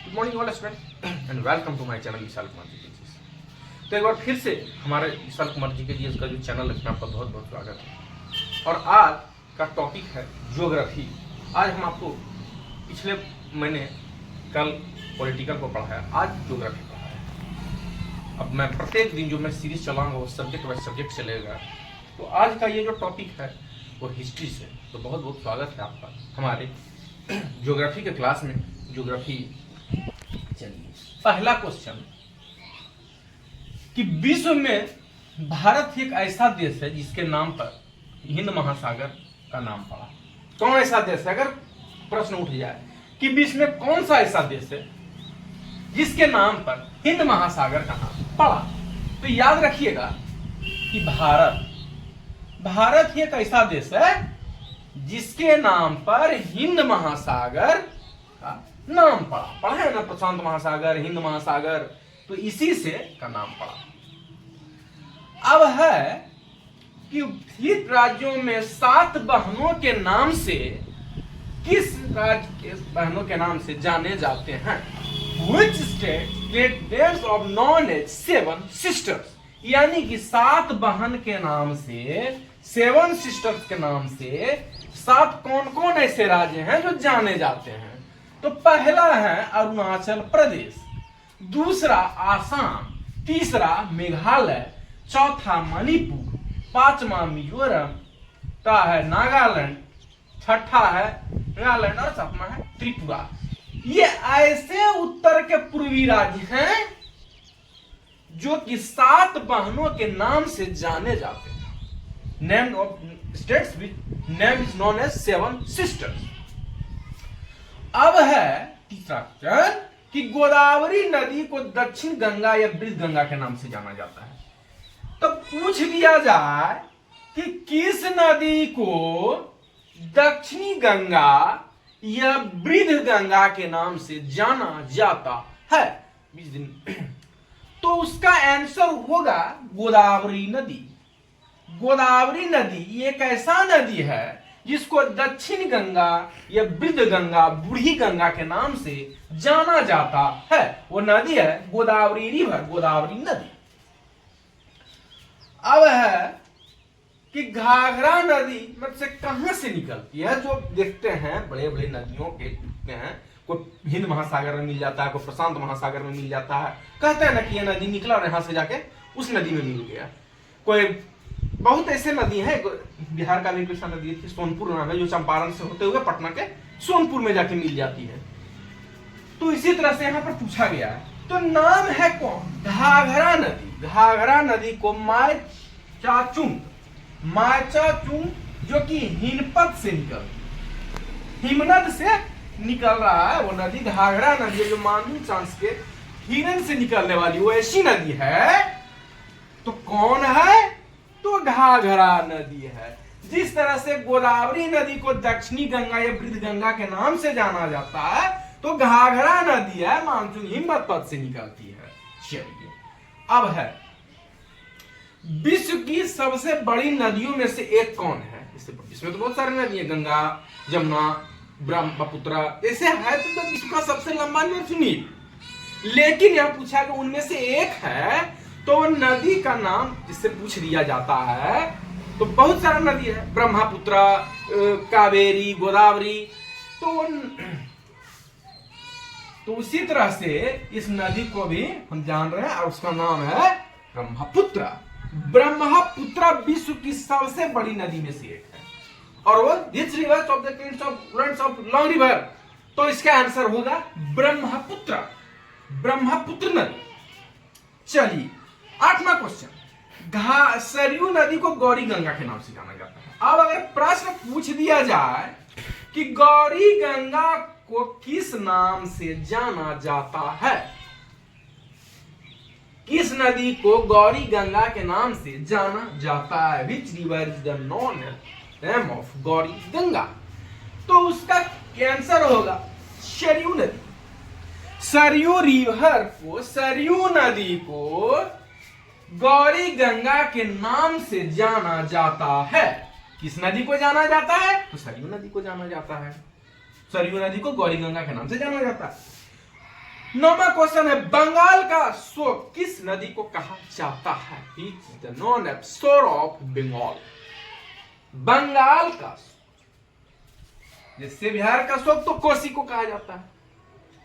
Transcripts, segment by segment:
Good morning all student and welcome to my channel Vishal Kumar ji के जी। तो एक बार फिर से हमारे विशाल कुमार जी के जी का जो चैनल है उसमें आपका बहुत बहुत स्वागत है। और आज का टॉपिक है ज्योग्राफी। आज हम आपको पिछले महीने कल पॉलिटिकल को पढ़ाया, आज ज्योग्राफी पढ़ाया। अब मैं प्रत्येक दिन जो मैं सीरीज चलाऊंगा वो सब्जेक्ट बाय सब्जेक्ट चलेगा। तो आज का ये जो टॉपिक है वो हिस्ट्री से। तो बहुत बहुत स्वागत है आपका हमारे ज्योग्राफी के क्लास में। ज्योग्राफी चलिए, पहला क्वेश्चन कि विश्व में भारत एक ऐसा देश है जिसके नाम पर हिंद महासागर का नाम पड़ा। कौन ऐसा देश है? अगर प्रश्न उठ जाए कि विश्व में कौन सा ऐसा देश है जिसके नाम पर हिंद महासागर का नाम पड़ा, तो याद रखिएगा कि भारत ही एक ऐसा देश है जिसके नाम पर हिंद महासागर का नाम पड़ा है ना। प्रशांत महासागर, हिंद महासागर, तो इसी से का नाम पड़ा। अब है कि उपस्थित राज्यों में 7 बहनों के नाम से किस राज्य के बहनों के नाम से जाने जाते हैं? Which state names of known as 7 sisters, यानी कि 7 बहन के नाम से, 7 सिस्टर्स के नाम से 7 कौन कौन ऐसे राज्य हैं जो जाने जाते हैं? तो पहला है अरुणाचल प्रदेश, दूसरा आसाम, तीसरा मेघालय, चौथा मणिपुर, पांचवा मिजोरम, ता है नागालैंड, छठा है नागालैंड और सातवां है त्रिपुरा। ये ऐसे उत्तर के पूर्वी राज्य हैं जो कि 7 बहनों के नाम से जाने जाते हैं। Name of states which name is known as 7 sisters. अब है तीसरा क्वेश्चन कि गोदावरी नदी को दक्षिण गंगा या वृद्ध गंगा के नाम से जाना जाता है। तो पूछ लिया जाए कि किस नदी को दक्षिणी गंगा या वृद्ध गंगा के नाम से जाना जाता है, तो उसका आंसर होगा गोदावरी नदी। गोदावरी नदी एक ऐसा नदी है जिसको दक्षिण गंगा या वृद्ध गंगा, बूढ़ी गंगा के नाम से जाना जाता है। वो नदी है गोदावरी रिवर, गोदावरी नदी। अब है कि घाघरा नदी मतलब से कहां से निकलती है? जो देखते हैं बड़े बड़े नदियों के हैं, कोई हिंद महासागर में मिल जाता है, कोई प्रशांत महासागर में मिल जाता है। कहते हैं ना कि ये नदी निकला और यहां से जाके उस नदी में मिल गया। कोई बहुत ऐसे नदी है, बिहार का भी कोई नदी थी, सोनपुर नाम है, जो चंपारण से होते हुए पटना के सोनपुर में जाके मिल जाती है। तो इसी तरह से यहाँ पर पूछा गया है, तो नाम है कौन? घाघरा नदी। घाघरा नदी को मायचाचुंग, जो कि हिमपत से हिमनद से निकल रहा है, वो नदी घाघरा नदी है, जो मानून चांस के हिरन से निकलने वाली वो ऐसी नदी है। तो कौन है? तो घाघरा नदी है। जिस तरह से गोदावरी नदी को दक्षिणी गंगा या वृद्ध गंगा के नाम से जाना जाता है, तो घाघरा नदी है मानसून हिम्मत पद से निकलती है। चलिए, अब है विश्व की सबसे बड़ी नदियों में से एक कौन है? इसमें तो बहुत सारी नदी है, गंगा, जमुना, ब्रह्मपुत्र, ऐसे है। तो विश्व का सबसे लंबा नील, लेकिन यह पूछा कि उनमें से एक है, तो नदी का नाम जिससे पूछ लिया जाता है, तो बहुत सारा नदी है, ब्रह्मपुत्र, कावेरी, गोदावरी। तो उसी तरह से इस नदी को भी हम जान रहे हैं और उसका नाम है ब्रह्मपुत्र। ब्रह्मपुत्र विश्व की सबसे बड़ी नदी में से एक है, और वो this reverse of the Kings of floods of long river. तो इसका आंसर होगा ब्रह्मपुत्र, ब्रह्मपुत्र नदी। चलिए, 8वां क्वेश्चन, सरयू नदी को गौरी गंगा के नाम से जाना जाता है। अब अगर प्रश्न पूछ दिया जाए कि गौरी गंगा को किस नाम से जाना जाता है, किस नदी को गौरी गंगा के नाम से जाना जाता है? Which river is the known name of Gauri Ganga? तो उसका आंसर होगा सरयू नदी। सरयू रिवर को, सरयू नदी को गौरी गंगा के नाम से जाना जाता है। किस नदी को जाना जाता है? तो सरयू नदी को जाना जाता है। सरयू नदी को गौरी गंगा के नाम से जाना जाता है। नौवां क्वेश्चन है, बंगाल का शोक किस नदी को कहा जाता है? इट्स द नॉन एज सोर ऑफ बंगाल। बंगाल का शोक, जैसे बिहार का शोक तो कोसी को कहा जाता है,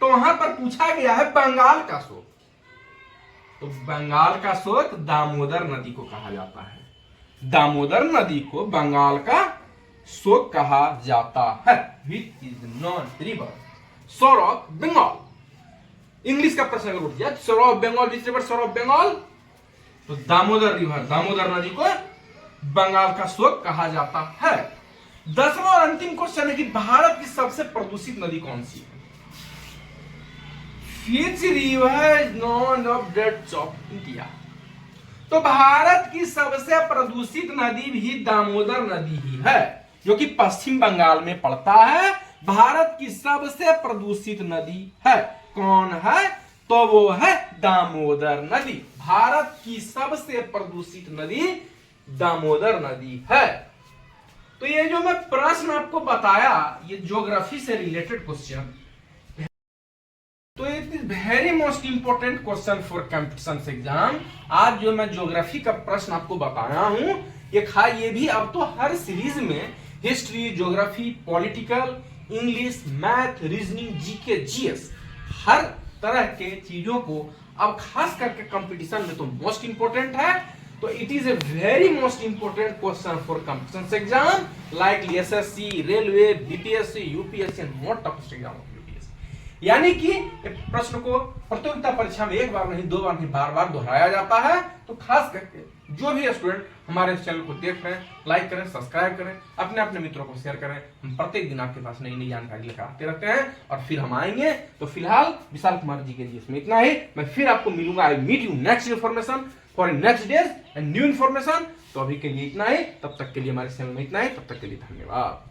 तो वहां पर पूछा गया है बंगाल का शोक, तो बंगाल का शोक दामोदर नदी को कहा जाता है। दामोदर नदी को बंगाल का शोक कहा जाता है। विच इज नॉन रिवर सोर ऑफ बंगाल। इंग्लिश का प्रश्न अगर उठ जाए, सोर ऑफ बंगाल, विच रिवर सोर ऑफ बंगाल, तो दामोदर रिवर, दामोदर नदी को बंगाल का शोक कहा जाता है। 10वां और अंतिम क्वेश्चन है कि भारत की सबसे प्रदूषित नदी कौन सी है? Which river is known of dates of India? तो भारत की सबसे प्रदूषित नदी भी दामोदर नदी ही है, जो कि पश्चिम बंगाल में पड़ता है। भारत की सबसे प्रदूषित नदी है, कौन है? तो वो है दामोदर नदी। भारत की सबसे प्रदूषित नदी दामोदर नदी है। तो ये जो मैं प्रश्न आपको बताया, ये ज्योग्राफी से रिलेटेड क्वेश्चन, तो it is very most important question for competition exam. आज जो मैं ज्योग्राफी का प्रश्न आपको बताया हूं, ये भी अब तो हर सीरीज में history, geography, political, English, math, reasoning, GK, GS, हर तरह के चीजों को अब खास करके कंपटीशन में तो मोस्ट इंपोर्टेंट है। तो it is a very most important question for competition exam like SSC, railway, BPSC, UPSC and most toughest exam of UPSC. यानी कि प्रश्न को प्रतियोगिता परीक्षा में एक बार नहीं, दो बार नहीं, बार बार दोहराया जाता है। तो खास करके जो भी स्टूडेंट हमारे इस चैनल को देख रहे हैं, लाइक करें, सब्सक्राइब करें, अपने अपने मित्रों को शेयर करें। हम प्रत्येक दिन आपके पास नई नई जानकारी लेकर आते रहते हैं और फिर हम आएंगे। तो फिलहाल विशाल कुमार जी के लिए इसमें इतना ही। मैं फिर आपको मिलूंगा। I meet you next information for next days and new information. तो अभी के लिए इतना ही, तब तक के लिए हमारे चैनल में इतना ही, तब तक के लिए धन्यवाद।